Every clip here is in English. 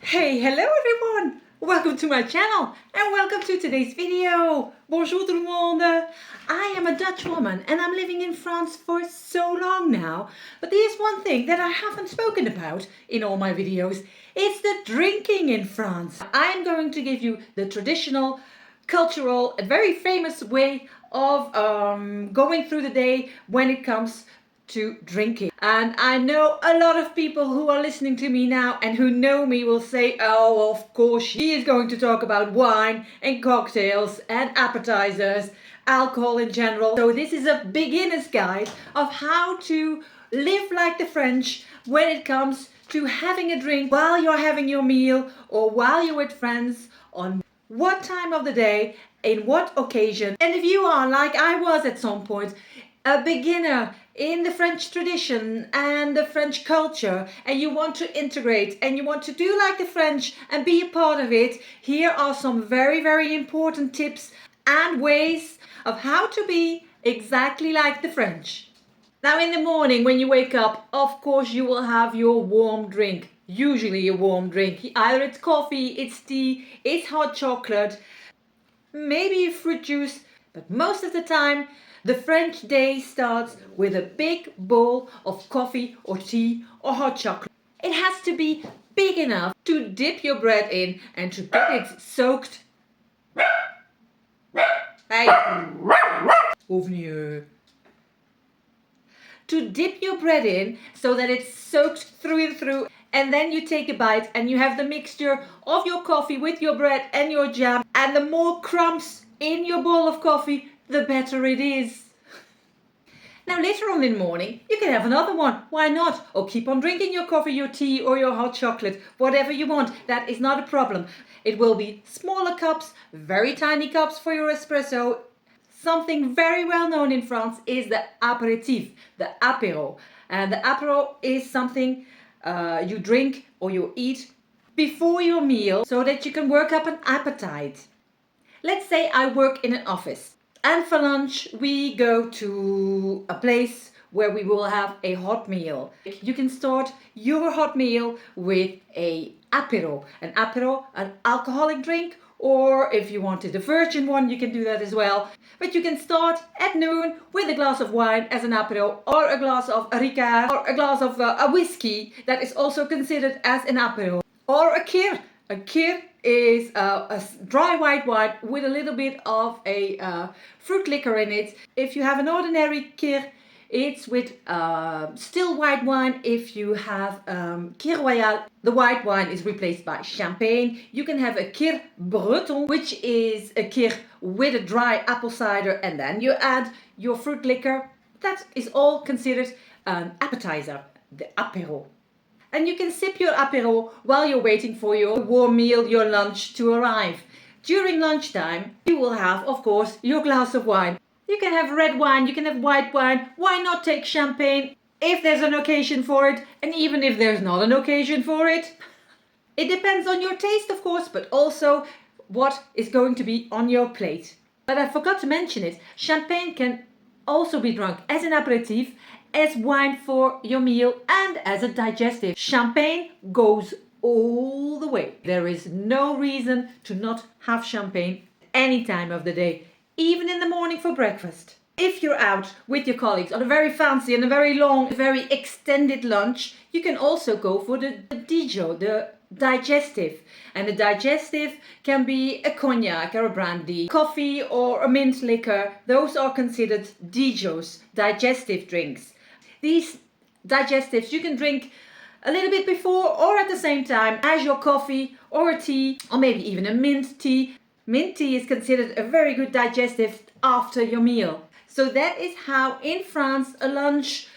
Hey, hello everyone! Welcome to my channel and welcome to today's video. Bonjour tout le monde! I am a Dutch woman and I'm living in France for so long now. But there's one thing that I haven't spoken about in all my videos. It's the drinking in France. I'm going to give you the traditional, cultural, and very famous way of going through the day when it comes to drinking. And I know a lot of people who are listening to me now and who know me will say, oh, of course she is going to talk about wine and cocktails and appetizers, alcohol in general. So this is a beginner's guide of how to live like the French when it comes to having a drink while you're having your meal or while you're with friends, on what time of the day, in what occasion. And if you are, like I was at some point, a beginner in the French tradition and the French culture, and you want to integrate and you want to do like the French and be a part of it, here are some very, very important tips and ways of how to be exactly like the French. Now in the morning when you wake up, of course you will have your warm drink, usually a warm drink. Either it's coffee, it's tea, it's hot chocolate, maybe a fruit juice, but most of the time the French day starts with a big bowl of coffee or tea or hot chocolate. It has to be big enough to dip your bread in and to get it soaked. Hey. To dip your bread in so that it's soaked through and through, and then you take a bite and you have the mixture of your coffee with your bread and your jam, and the more crumbs in your bowl of coffee, the better it is. Now later on in the morning, you can have another one. Why not? Or keep on drinking your coffee, your tea or your hot chocolate, whatever you want. That is not a problem. It will be smaller cups, very tiny cups for your espresso. Something very well known in France is the aperitif, the apéro. And the apéro is something you drink or you eat before your meal so that you can work up an appetite. Let's say I work in an office and for lunch we go to a place where we will have a hot meal. You can start your hot meal with an apéro, an alcoholic drink, or if you wanted a virgin one, you can do that as well. But you can start at noon with a glass of wine as an apéro, or a glass of Ricard, or a glass of a whiskey that is also considered as an apéro, or a kir. A kir is a dry white wine with a little bit of a fruit liquor in it. If you have an ordinary kir, it's with still white wine. If you have kir royal, the white wine is replaced by champagne. You can have a kir breton, which is a kir with a dry apple cider, and then you add your fruit liquor. That is all considered an appetizer, the apéro. And you can sip your apéro while you're waiting for your warm meal, your lunch to arrive. During lunchtime, you will have, of course, your glass of wine. You can have red wine, you can have white wine. Why not take champagne if there's an occasion for it, and even if there's not an occasion for it? It depends on your taste, of course, but also what is going to be on your plate. But I forgot to mention it. Champagne can also be drunk as an aperitif, as wine for your meal, and as a digestive. Champagne goes all the way. There is no reason to not have champagne any time of the day, even in the morning for breakfast. If you're out with your colleagues on a very fancy and a very long, very extended lunch, you can also go for the Dijon, the digestive. And the digestive can be a cognac or a brandy, coffee or a mint liquor. Those are considered Dijons, digestive drinks. These digestives you can drink a little bit before or at the same time as your coffee or a tea, or maybe even a mint tea. Mint tea is considered a very good digestive after your meal. So that is how in France a lunch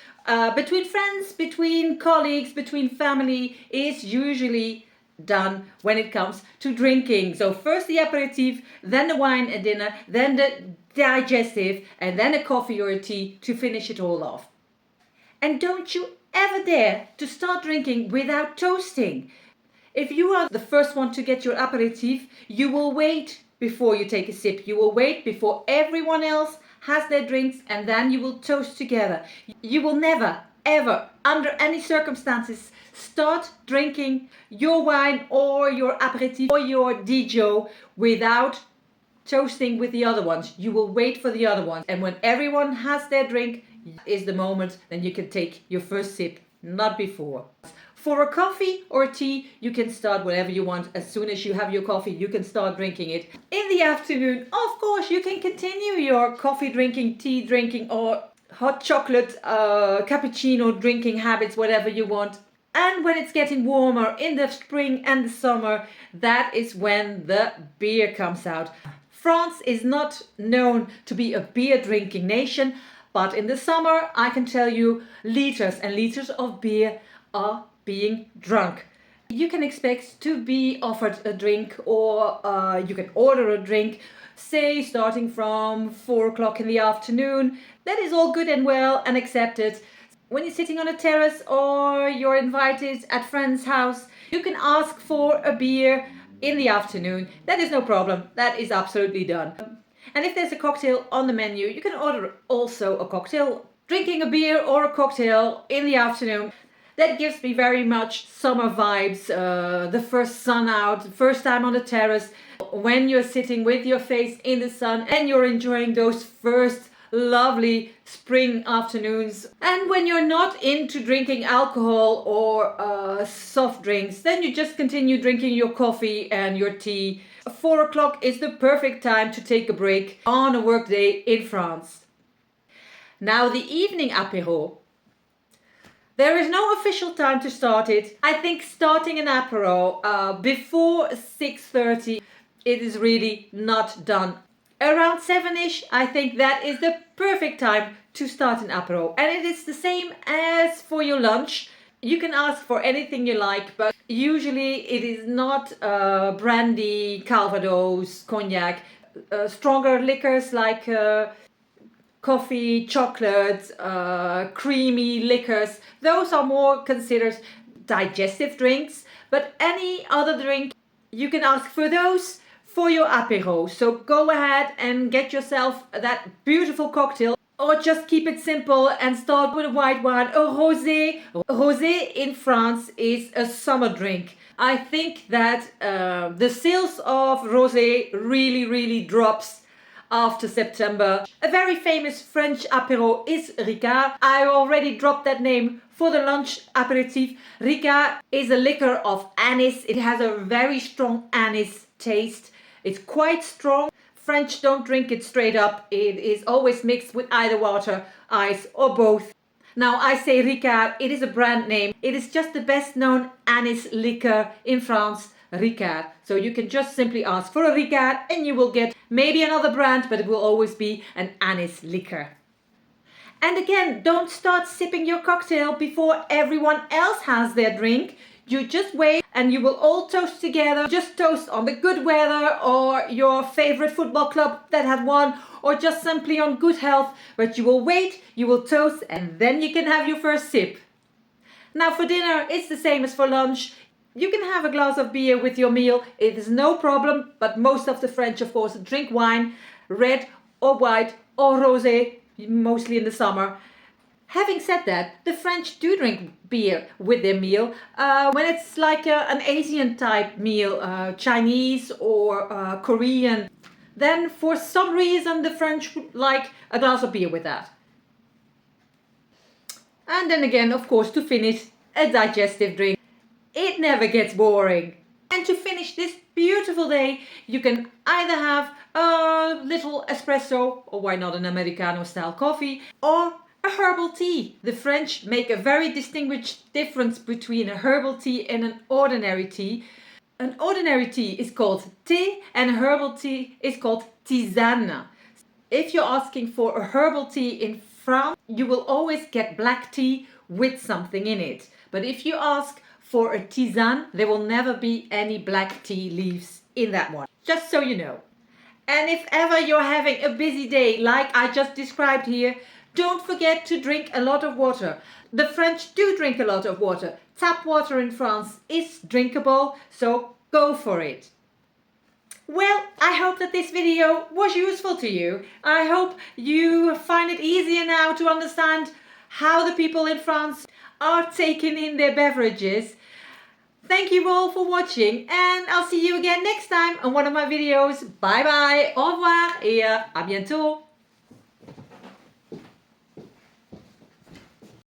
between friends, between colleagues, between family is usually done when it comes to drinking. So first the aperitif, then the wine at dinner, then the digestive, and then a coffee or a tea to finish it all off. And don't you ever dare to start drinking without toasting. If you are the first one to get your aperitif, you will wait before you take a sip. You will wait before everyone else has their drinks, and then you will toast together. You will never ever, under any circumstances, start drinking your wine or your aperitif or your Dijon without toasting with the other ones. You will wait for the other ones. And when everyone has their drink is the moment, then you can take your first sip, not before. For a coffee or a tea, you can start whatever you want. As soon as you have your coffee, you can start drinking it. In the afternoon, of course, you can continue your coffee drinking, tea drinking, or hot chocolate, cappuccino drinking habits, whatever you want. And when it's getting warmer in the spring and the summer, that is when the beer comes out. France is not known to be a beer drinking nation, but in the summer, I can tell you, liters and liters of beer are being drunk. You can expect to be offered a drink, or you can order a drink, say starting from 4 o'clock in the afternoon. That is all good and well and accepted. When you're sitting on a terrace or you're invited at friend's house, you can ask for a beer in the afternoon. That is no problem. That is absolutely done. And if there's a cocktail on the menu, you can order also a cocktail. Drinking a beer or a cocktail in the afternoon, that gives me very much summer vibes. The first sun out, the first time on the terrace, when you're sitting with your face in the sun and you're enjoying those first lovely spring afternoons. And when you're not into drinking alcohol or soft drinks, then you just continue drinking your coffee and your tea. 4 o'clock is the perfect time to take a break on a work day in France. Now the evening apéro. There is no official time to start it. I think starting an apéro before 6:30, it is really not done. Around 7ish, I think that is the perfect time to start an apéro. And it is the same as for your lunch. You can ask for anything you like, but usually it is not brandy, Calvados, cognac, stronger liquors like coffee, chocolate, creamy liquors. Those are more considered digestive drinks, but any other drink, you can ask for those for your apéro. So go ahead and get yourself that beautiful cocktail, or just keep it simple and start with a white wine, a rosé. Rosé in France is a summer drink. I think that the sales of rosé really drops after September. A very famous French apéro is Ricard. I already dropped that name for the lunch aperitif. Ricard is a liquor of anise. It has a very strong anise taste. It's quite strong. French don't drink it straight up. It is always mixed with either water, ice, or both. Now I say Ricard, it is a brand name. It is just the best known anise liquor in France, Ricard. So you can just simply ask for a Ricard and you will get maybe another brand, but it will always be an anise liquor. And again, don't start sipping your cocktail before everyone else has their drink. You just wait and you will all toast together. Just toast on the good weather or your favorite football club that had won, or just simply on good health. But you will wait, you will toast, and then you can have your first sip. Now for dinner, it's the same as for lunch. You can have a glass of beer with your meal. It is no problem, but most of the French, of course, drink wine, red or white or rosé, mostly in the summer. Having said that, the French do drink beer with their meal when it's like an Asian type meal, Chinese or Korean. Then for some reason the French would like a glass of beer with that. And then again, of course, to finish, a digestive drink. It never gets boring. And to finish this beautiful day, you can either have a little espresso, or why not an Americano style coffee, or a herbal tea. The French make a very distinguished difference between a herbal tea and an ordinary tea. An ordinary tea is called thé and a herbal tea is called tisane. If you're asking for a herbal tea in France, you will always get black tea with something in it. But if you ask for a tisane, there will never be any black tea leaves in that one. Just so you know. And if ever you're having a busy day like I just described here, don't forget to drink a lot of water. The French do drink a lot of water. Tap water in France is drinkable, so go for it. Well, I hope that this video was useful to you. I hope you find it easier now to understand how the people in France are taking in their beverages. Thank you all for watching, and I'll see you again next time on one of my videos. Bye bye, au revoir et à bientôt.